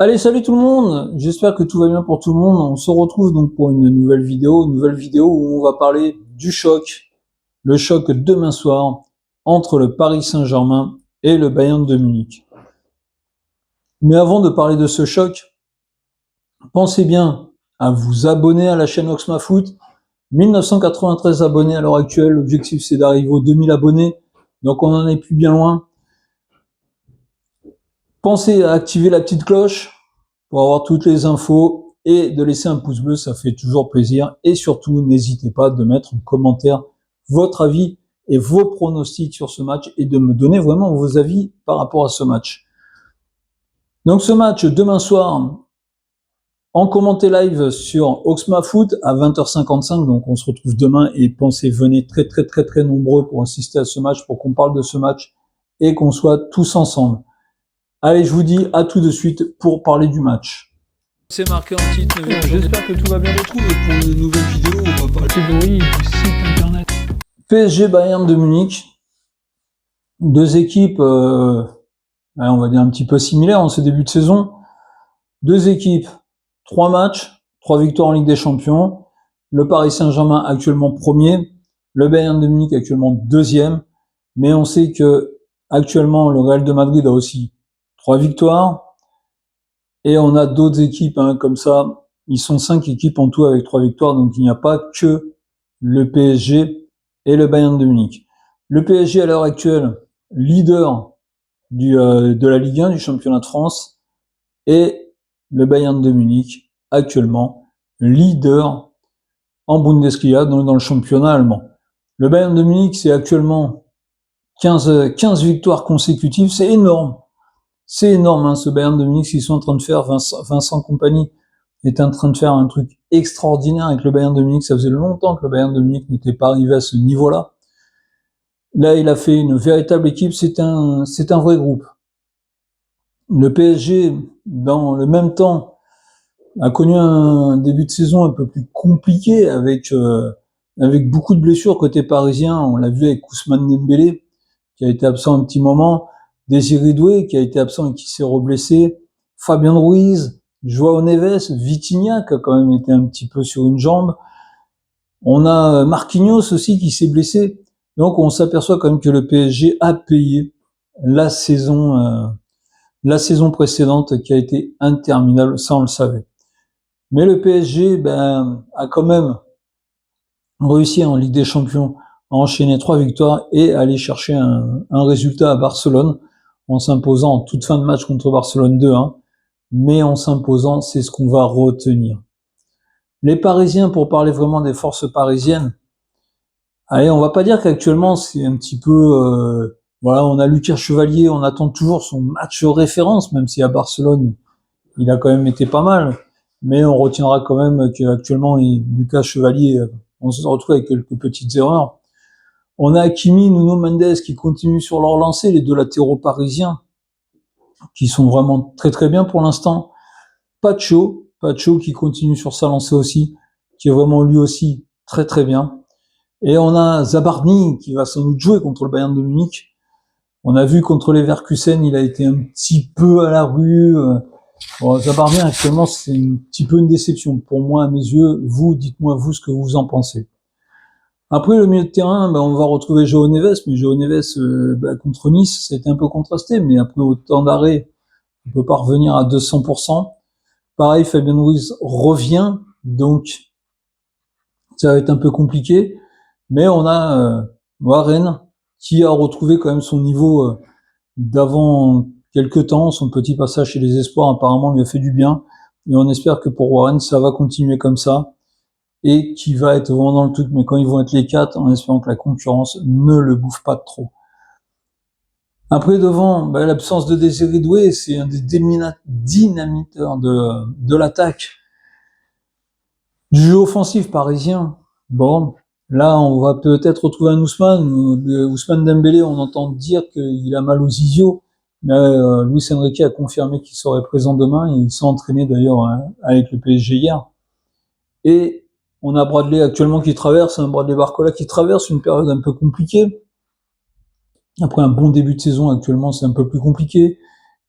Allez, salut tout le monde. J'espère que tout va bien pour tout le monde. On se retrouve donc pour une nouvelle vidéo où on va parler du choc, le choc demain soir entre le Paris Saint-Germain et le Bayern de Munich. Mais avant de parler de ce choc, pensez bien à vous abonner à la chaîne Oxma Foot. 1993 abonnés à l'heure actuelle. L'objectif, c'est d'arriver aux 2000 abonnés. Donc, on en est plus bien loin. Pensez à activer la petite cloche pour avoir toutes les infos et de laisser un pouce bleu, ça fait toujours plaisir. Et surtout, n'hésitez pas de mettre en commentaire votre avis et vos pronostics sur ce match et de me donner vraiment vos avis par rapport à ce match. Donc ce match demain soir, en commenté live sur Oxma Foot à 20h55, donc on se retrouve demain et pensez, venez très nombreux pour assister à ce match, pour qu'on parle de ce match et qu'on soit tous ensemble. Allez, je vous dis à tout de suite pour parler du match. C'est marqué en titre. J'espère que tout va bien. Retrouve pour une nouvelle vidéo. On va parler Catégorie du site internet. PSG Bayern de Munich. Deux équipes, on va dire un petit peu similaires en ce début de saison. Deux équipes, 3 matchs, 3 victoires en Ligue des Champions. Le Paris Saint-Germain actuellement premier, le Bayern de Munich actuellement deuxième. Mais on sait que actuellement le Real de Madrid a aussi 3 victoires. Et on a d'autres équipes comme ça. Ils sont 5 équipes en tout avec 3 victoires. Donc il n'y a pas que le PSG et le Bayern de Munich. Le PSG à l'heure actuelle, leader de la Ligue 1, du championnat de France. Et le Bayern de Munich, actuellement, leader en Bundesliga, donc dans le championnat allemand. Le Bayern de Munich, c'est actuellement 15 victoires consécutives. C'est énorme. C'est énorme, ce Bayern de Munich, ce qu'ils sont en train de faire. Vincent Kompany est en train de faire un truc extraordinaire avec le Bayern de Munich. Ça faisait longtemps que le Bayern de Munich n'était pas arrivé à ce niveau-là. Là, il a fait une véritable équipe. C'est un vrai groupe. Le PSG, dans le même temps, a connu un début de saison un peu plus compliqué avec beaucoup de blessures côté parisien. On l'a vu avec Ousmane Dembélé, qui a été absent un petit moment. Désiré Doué, qui a été absent et qui s'est reblessé, Fabien Ruiz, Joao Neves, Vitinha, qui a quand même été un petit peu sur une jambe. On a Marquinhos aussi qui s'est blessé. Donc on s'aperçoit quand même que le PSG a payé la saison précédente qui a été interminable, ça on le savait. Mais le PSG a quand même réussi en Ligue des Champions à enchaîner 3 victoires et à aller chercher un résultat à Barcelone, en s'imposant en toute fin de match contre Barcelone 2-1, mais en s'imposant, c'est ce qu'on va retenir. Les Parisiens, pour parler vraiment des forces parisiennes, allez, on va pas dire qu'actuellement c'est un petit peu, on a Lucas Chevalier, on attend toujours son match référence, même si à Barcelone, il a quand même été pas mal, mais on retiendra quand même qu'actuellement, Lucas Chevalier, on se retrouve avec quelques petites erreurs. On a Hakimi, Nuno Mendes qui continuent sur leur lancée, les deux latéraux parisiens, qui sont vraiment très bien pour l'instant. Pacho qui continue sur sa lancée aussi, qui est vraiment lui aussi très bien. Et on a Zabarny qui va sans doute jouer contre le Bayern de Munich. On a vu contre Leverkusen, il a été un petit peu à la rue. Bon, Zabarny actuellement, c'est un petit peu une déception pour moi à mes yeux. Vous, dites-moi vous ce que vous en pensez. Après, le milieu de terrain, on va retrouver Joao Neves, mais Joao Neves contre Nice, c'était un peu contrasté, mais après autant d'arrêts, on peut pas revenir à 200%. Pareil, Fabien Ruiz revient, donc ça va être un peu compliqué, mais on a Warren qui a retrouvé quand même son niveau d'avant quelques temps. Son petit passage chez les Espoirs apparemment lui a fait du bien, et on espère que pour Warren, ça va continuer comme ça, et qui va être vraiment dans le truc, mais quand ils vont être les 4, en espérant que la concurrence ne le bouffe pas trop. Après, devant, l'absence de Désiré Doué, c'est un des dynamiteurs de l'attaque. Du jeu offensif parisien. Bon, là, on va peut-être retrouver un Ousmane Dembélé, on entend dire qu'il a mal aux ischio, mais Luis Enrique a confirmé qu'il serait présent demain, et il s'est entraîné d'ailleurs avec le PSG hier. Et on a Bradley actuellement Bradley Barcola qui traverse une période un peu compliquée. Après un bon début de saison, actuellement, c'est un peu plus compliqué.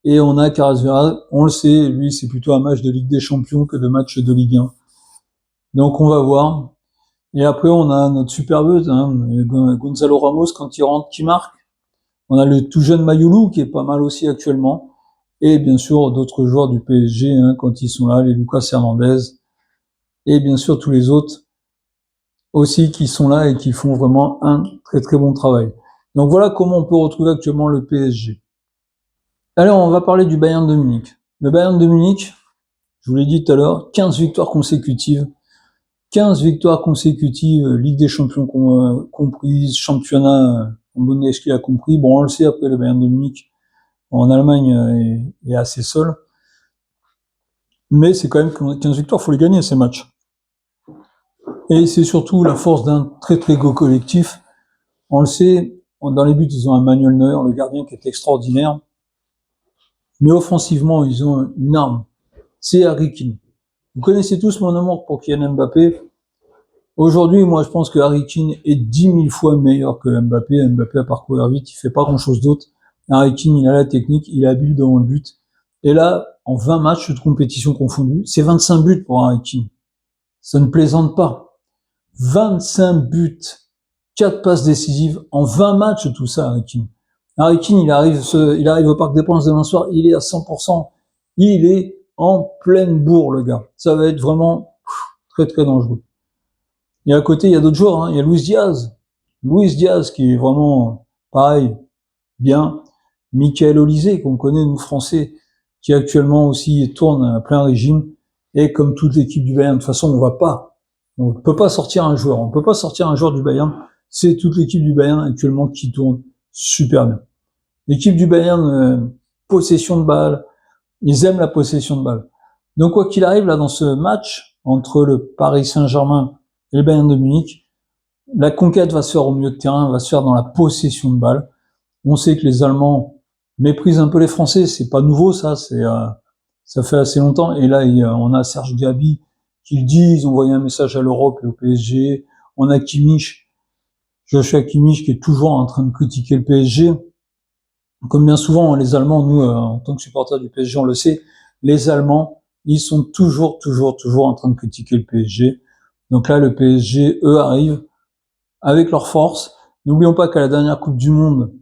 Et on a Carrasquilla, on le sait, lui, c'est plutôt un match de Ligue des Champions que de match de Ligue 1. Donc on va voir. Et après, on a notre superbeuse, Gonzalo Ramos, quand il rentre, qui marque. On a le tout jeune Mayulu, qui est pas mal aussi actuellement. Et bien sûr, d'autres joueurs du PSG, quand ils sont là, les Lucas Hernandez. Et bien sûr, tous les autres aussi qui sont là et qui font vraiment un très très bon travail. Donc voilà comment on peut retrouver actuellement le PSG. Alors, on va parler du Bayern de Munich. Le Bayern de Munich, je vous l'ai dit tout à l'heure, 15 victoires consécutives. 15 victoires consécutives, Ligue des Champions comprises, championnat en Bundesliga compris. Bon, on le sait, après le Bayern de Munich en Allemagne est assez seul. Mais c'est quand même 15 victoires, faut les gagner ces matchs. Et c'est surtout la force d'un très très beau collectif. On le sait, dans les buts, ils ont un Manuel Neuer, le gardien qui est extraordinaire. Mais offensivement, ils ont une arme. C'est Harry Kane. Vous connaissez tous mon amour pour Kylian Mbappé. Aujourd'hui, moi, je pense que Harry Kane est 10 000 fois meilleur que Mbappé. Mbappé a parcouru vite, il fait pas grand chose d'autre. Harry Kane, il a la technique, il est habile devant le but. Et là, en 20 matchs de compétition confondus, c'est 25 buts pour Harry Kane. Ça ne plaisante pas. 25 buts, 4 passes décisives en 20 matchs, tout ça, Harry Kane. Harry Kane, il arrive au Parc des Princes demain soir, il est à 100%. Il est en pleine bourre, le gars. Ça va être vraiment très très dangereux. Et à côté, il y a d'autres joueurs, il y a Luis Diaz. Luis Diaz qui est vraiment, pareil, bien. Michael Olise, qu'on connaît, nous, Français, qui actuellement aussi tourne à plein régime. Et comme toute l'équipe du Bayern, de toute façon, on ne peut pas sortir un joueur. On ne peut pas sortir un joueur du Bayern. C'est toute l'équipe du Bayern actuellement qui tourne super bien. L'équipe du Bayern, possession de balle. Ils aiment la possession de balle. Donc, quoi qu'il arrive, là, dans ce match, entre le Paris Saint-Germain et le Bayern de Munich, la conquête va se faire au milieu de terrain, va se faire dans la possession de balle. On sait que les Allemands méprisent un peu les Français, c'est pas nouveau ça fait assez longtemps. Et là, on a Serge Gnabry qui le dit, ils ont envoyé un message à l'Europe et au PSG. On a Kimmich, Joshua Kimmich, qui est toujours en train de critiquer le PSG. Comme bien souvent, les Allemands, nous, en tant que supporters du PSG, on le sait, les Allemands, ils sont toujours en train de critiquer le PSG. Donc là, le PSG, eux, arrivent avec leur force. N'oublions pas qu'à la dernière Coupe du Monde,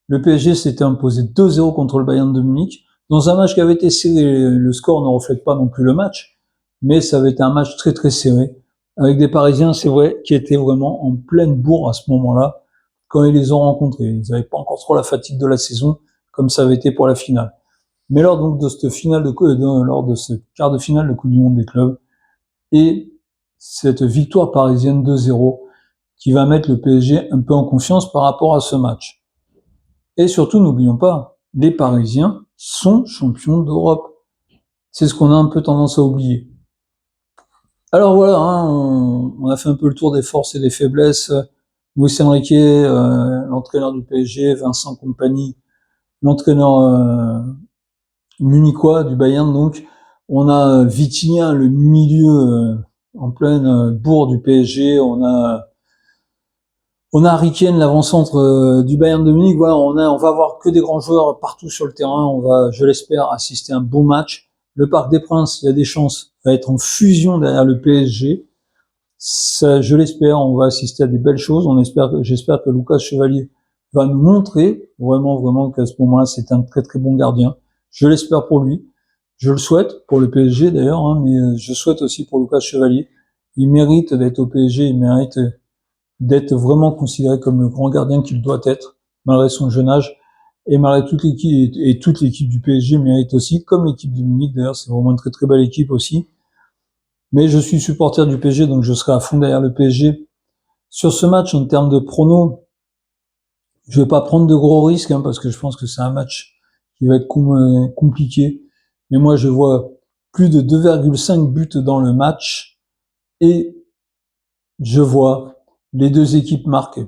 le PSG s'était imposé 2-0 contre le Bayern de Munich, dans un match qui avait été serré. Le score ne reflète pas non plus le match, mais ça avait été un match très très serré, avec des Parisiens, c'est vrai, qui étaient vraiment en pleine bourre à ce moment-là, quand ils les ont rencontrés. Ils n'avaient pas encore trop la fatigue de la saison, comme ça avait été pour la finale. Mais lors donc de cette finale lors de ce quart de finale de Coupe du Monde des clubs, et cette victoire parisienne 2-0, qui va mettre le PSG un peu en confiance par rapport à ce match. Et surtout, n'oublions pas, les Parisiens sont champions d'Europe. C'est ce qu'on a un peu tendance à oublier. Alors voilà, on a fait un peu le tour des forces et des faiblesses. Luis Enrique, l'entraîneur du PSG, Vincent Kompany, l'entraîneur munichois du Bayern. Donc, on a Vitinha, le milieu en pleine bourre du PSG. On a Harry Kane, l'avant-centre du Bayern de Munich. Voilà, on va avoir que des grands joueurs partout sur le terrain. On va, je l'espère, assister à un bon match. Le Parc des Princes, il y a des chances, va être en fusion derrière le PSG. Ça, je l'espère, on va assister à des belles choses. J'espère que Lucas Chevalier va nous montrer vraiment qu'à ce moment-là, c'est un très très bon gardien. Je l'espère pour lui. Je le souhaite pour le PSG d'ailleurs, mais je souhaite aussi pour Lucas Chevalier. Il mérite d'être au PSG, il mérite d'être vraiment considéré comme le grand gardien qu'il doit être, malgré son jeune âge, et malgré toute l'équipe du PSG mérite aussi, comme l'équipe de Munich d'ailleurs, c'est vraiment une très très belle équipe aussi. Mais je suis supporter du PSG, donc je serai à fond derrière le PSG. Sur ce match, en termes de pronos, je vais pas prendre de gros risques, parce que je pense que c'est un match qui va être compliqué. Mais moi, je vois plus de 2,5 buts dans le match, et je vois les deux équipes marquées.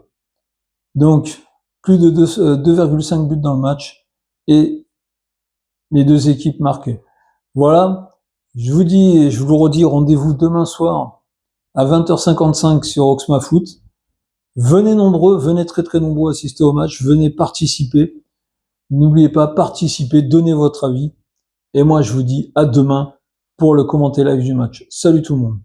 Donc, plus de 2,5 buts dans le match, et les deux équipes marquées. Voilà. Je vous dis, et je vous le redis, rendez-vous demain soir à 20h55 sur Oxma Foot. Venez nombreux, venez très très nombreux assister au match, venez participer. N'oubliez pas, participez, donnez votre avis. Et moi, je vous dis à demain pour le commenter live du match. Salut tout le monde.